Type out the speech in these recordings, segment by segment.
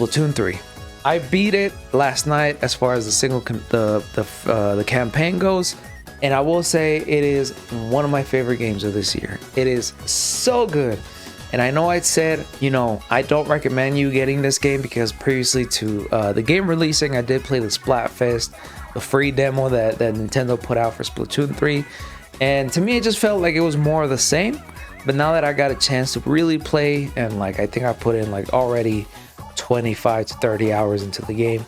Splatoon 3. I beat it last night as far as the campaign goes, and I will say it is one of my favorite games of this year. It is so good. And I know I said, I don't recommend you getting this game because previously to the game releasing, I did play the Splatfest, the free demo that Nintendo put out for Splatoon 3. And to me, it just felt like it was more of the same. But now that I got a chance to really play, and I think I put in already 25 to 30 hours into the game,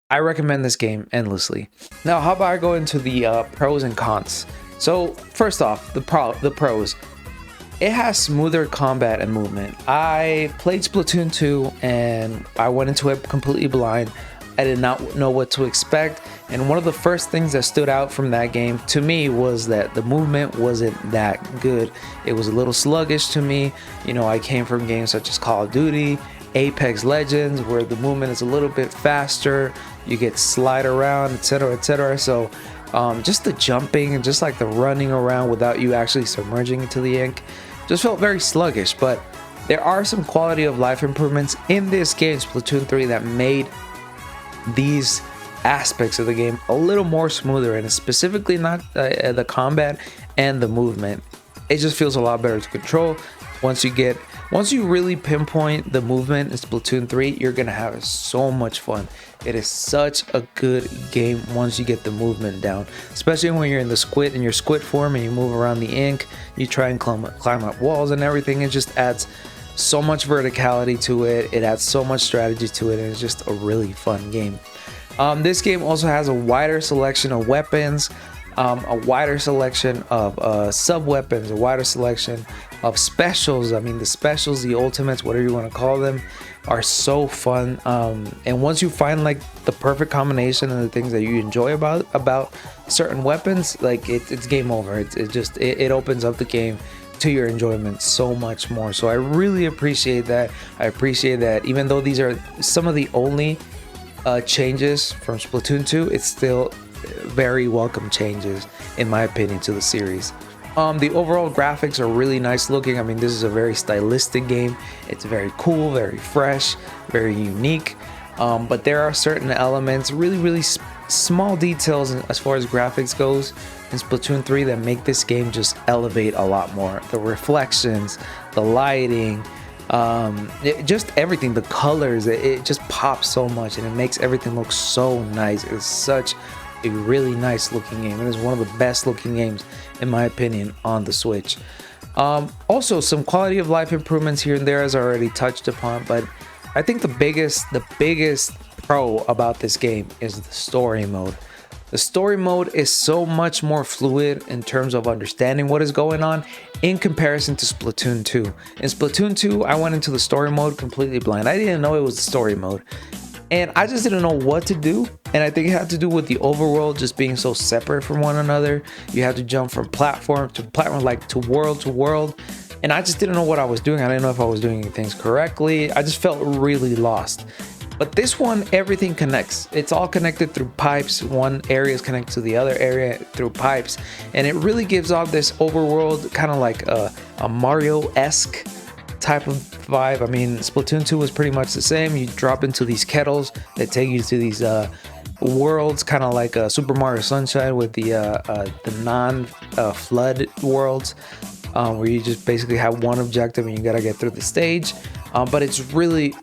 I recommend this game endlessly. Now, how about I go into the pros and cons? So first off, the pros. It has smoother combat and movement. I played Splatoon 2 and I went into it completely blind. I did not know what to expect, and one of the first things that stood out from that game to me was that the movement wasn't that good. It was a little sluggish to me. I came from games such as Call of Duty, Apex Legends, where the movement is a little bit faster, you get slide around, etc, etc. So just the jumping and just the running around without you actually submerging into the ink just felt very sluggish. But there are some quality of life improvements in this game, Splatoon 3, that made these aspects of the game a little more smoother, and specifically not the combat and the movement. It just feels a lot better to control. Once you really pinpoint the movement in Splatoon 3, you're gonna have so much fun. It is such a good game once you get the movement down, especially when you're in your squid form and you move around the ink, you try and climb up walls and everything. It just adds so much verticality to it. It adds so much strategy to it, and it's just a really fun game. This game also has a wider selection of weapons, a wider selection of sub-weapons, a wider selection of specials. I mean, the specials, the ultimates, whatever you want to call them, are so fun. And once you find the perfect combination of the things that you enjoy about certain weapons, it's game over. It opens up the game to your enjoyment so much more. So I really appreciate that. I appreciate that even though these are some of the only changes from Splatoon 2, it's still very welcome changes in my opinion to the series. The overall graphics are really nice looking. I mean, this is a very stylistic game. It's very cool, very fresh, very unique. But there are certain elements, really small details as far as graphics goes in Splatoon 3 that make this game just elevate a lot more. The reflections, the lighting, just everything, the colors, it just pops so much and it makes everything look so nice. It's such a really nice looking game. It is one of the best looking games in my opinion on the Switch. Also some quality of life improvements here and there, as I already touched upon, but I think the biggest pro about this game is the story mode. The story mode is so much more fluid in terms of understanding what is going on in comparison to Splatoon 2. In Splatoon 2, I went into the story mode completely blind. I didn't know it was the story mode, and I just didn't know what to do. And I think it had to do with the overworld just being so separate from one another. You had to jump from platform to platform, to world to world. And I just didn't know what I was doing. I didn't know if I was doing things correctly. I just felt really lost. But this one, everything connects. It's all connected through pipes. One area is connected to the other area through pipes. And it really gives off this overworld, kind of like a Mario-esque type of vibe. I mean, Splatoon 2 was pretty much the same. You drop into these kettles that take you to these worlds, kind of like Super Mario Sunshine with the non-flood worlds, where you just basically have one objective and you gotta get through the stage. But it's really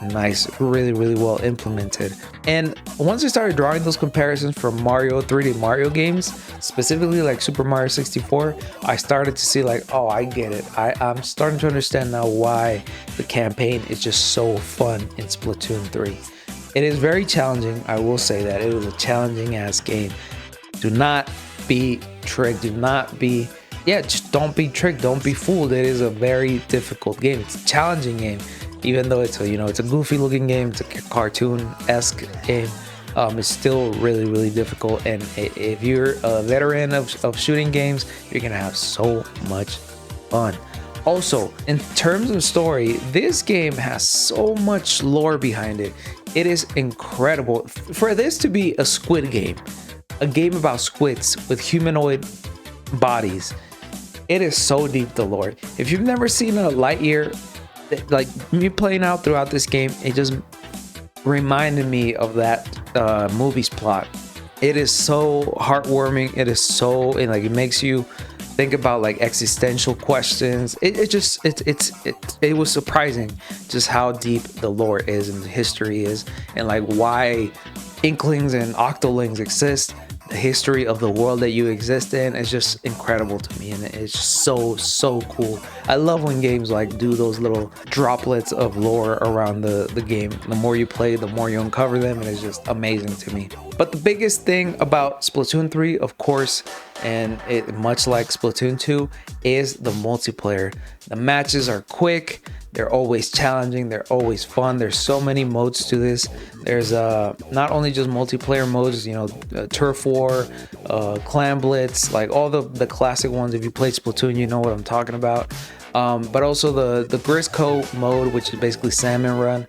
nice, really well implemented. And once I started drawing those comparisons from 3D Mario games, specifically like Super Mario 64, I started to see oh, I get it. I'm starting to understand now why the campaign is just so fun in Splatoon 3. It is very challenging, I will say that. It is a challenging ass game. Do not be tricked, just don't be tricked, don't be fooled. It is a very difficult game. It's a challenging game, even though it's a goofy looking game, it's a cartoon-esque game. It's still really difficult, and if you're a veteran of shooting games, you're gonna have so much fun. Also, in terms of story, this game has so much lore behind it. It is incredible. For this to be a squid game, a game about squids with humanoid bodies, it is so deep, the lore. If you've never seen a Lightyear, like me playing out throughout this game, it just reminded me of that movie's plot. It is so heartwarming. It is so, and like, it makes you think about like existential questions. It was surprising just how deep the lore is and the history is, and like why inklings and octolings exist. The history of the world that you exist in is just incredible to me, and it's just so cool. I love when games like do those little droplets of lore around the game. The more you play, the more you uncover them, and it's just amazing to me. But the biggest thing about Splatoon 3, of course, and it much like Splatoon 2, is the multiplayer. The matches are quick, they're always challenging, they're always fun. There's so many modes to this. There's not only just multiplayer modes, you know, turf war, clan blitz, like all the classic ones. If you played Splatoon, you know what I'm talking about. But also the Grisco mode, which is basically salmon run,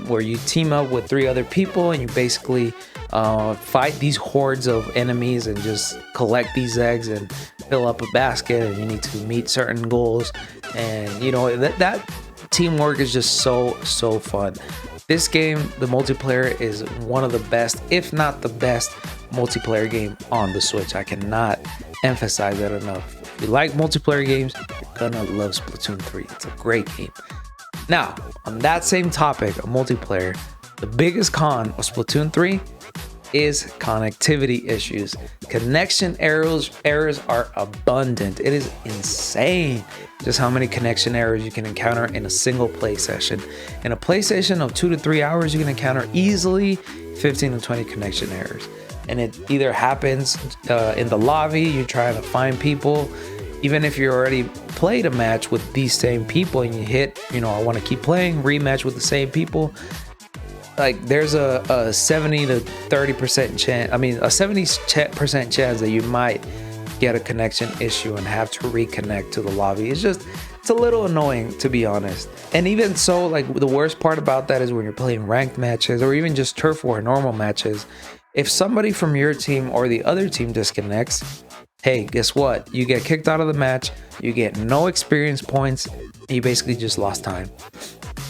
where you team up with 3 other people and you basically fight these hordes of enemies and just collect these eggs and fill up a basket, and you need to meet certain goals. And you know, that teamwork is just so fun. This game, the multiplayer, is one of the best, if not the best, multiplayer game on the Switch. I cannot emphasize that enough. If you like multiplayer games, you're gonna love Splatoon 3. It's a great game. Now, on that same topic of multiplayer, the biggest con of Splatoon 3 is connectivity issues. Connection errors are abundant. It is insane just how many connection errors you can encounter in a single play session. In a play session of 2 to 3 hours, you can encounter easily 15 to 20 connection errors. And it either happens in the lobby, you're trying to find people. Even if you already played a match with these same people and you hit, you know, I want to keep playing, rematch with the same people, like there's a 70 to 30% chance, I mean a 70% chance that you might get a connection issue and have to reconnect to the lobby. It's a little annoying, to be honest. And even so, like the worst part about that is when you're playing ranked matches or even just turf war normal matches, if somebody from your team or the other team disconnects, hey, guess what? You get kicked out of the match, you get no experience points, and you basically just lost time.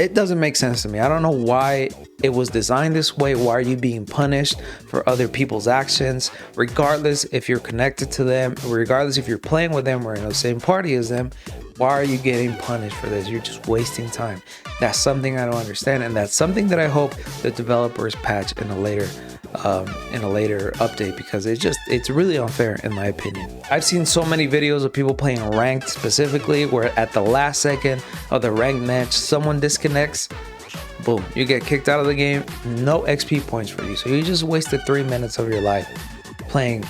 It doesn't make sense to me. I don't know why it was designed this way. Why are you being punished for other people's actions? Regardless if you're connected to them, regardless if you're playing with them or in the same party as them, why are you getting punished for this? You're just wasting time. That's something I don't understand, and that's something that I hope the developers patch in a later update, because it's really unfair in my opinion. I've seen so many videos of people playing ranked specifically where at the last second of the ranked match someone disconnects, boom, you get kicked out of the game, no XP points for you. So you just wasted 3 minutes of your life playing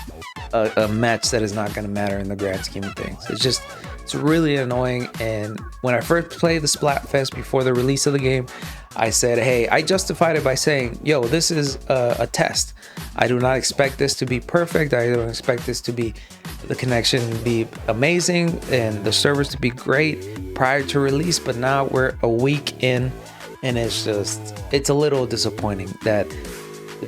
a match that is not going to matter in the grand scheme of things. It's really annoying. And when I first played the Splatfest before the release of the game, I said, hey, I justified it by saying, yo, this is a test. I do not expect this to be perfect. I don't expect this to be, the connection to be amazing and the servers to be great prior to release. But now we're a week in, and it's a little disappointing that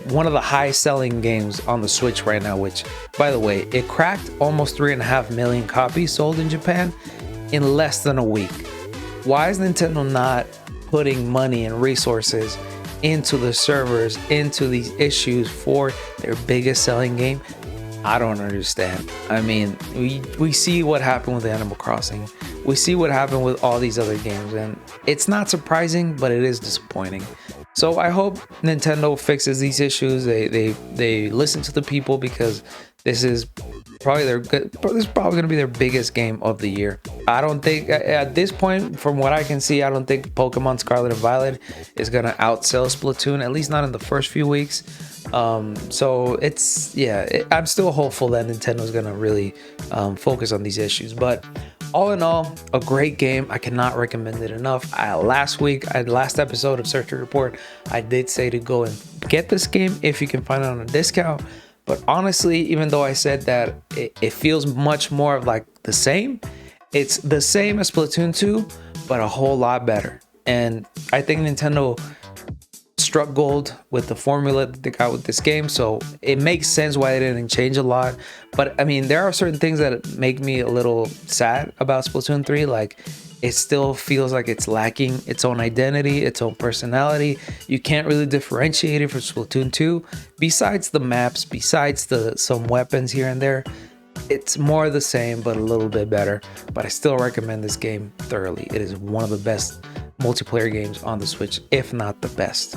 one of the high selling games on the Switch right now, which by the way, it cracked almost 3.5 million copies sold in Japan in less than a week. Why is Nintendo not putting money and resources into the servers, into these issues for their biggest selling game? I don't understand. I mean, we see what happened with Animal Crossing. We see what happened with all these other games, and it's not surprising, but it is disappointing. So I hope Nintendo fixes these issues. They listen to the people, because this is probably going to be their biggest game of the year. I don't think at this point, from what I can see, I don't think Pokemon Scarlet and Violet is going to outsell Splatoon, at least not in the first few weeks. So I'm still hopeful that Nintendo is going to really focus on these issues. But all in all, a great game. I cannot recommend it enough. Last episode of Search and Report, I did say to go and get this game if you can find it on a discount. But honestly, even though I said that it feels much more of like the same, it's the same as Splatoon 2, but a whole lot better. And I think Nintendo struck gold with the formula that they got with this game, so it makes sense why they didn't change a lot. But I mean, there are certain things that make me a little sad about Splatoon 3, like it still feels like it's lacking its own identity, its own personality. You can't really differentiate it from Splatoon 2. Besides the maps, besides some weapons here and there, it's more the same, but a little bit better. But I still recommend this game thoroughly. It is one of the best multiplayer games on the Switch, if not the best.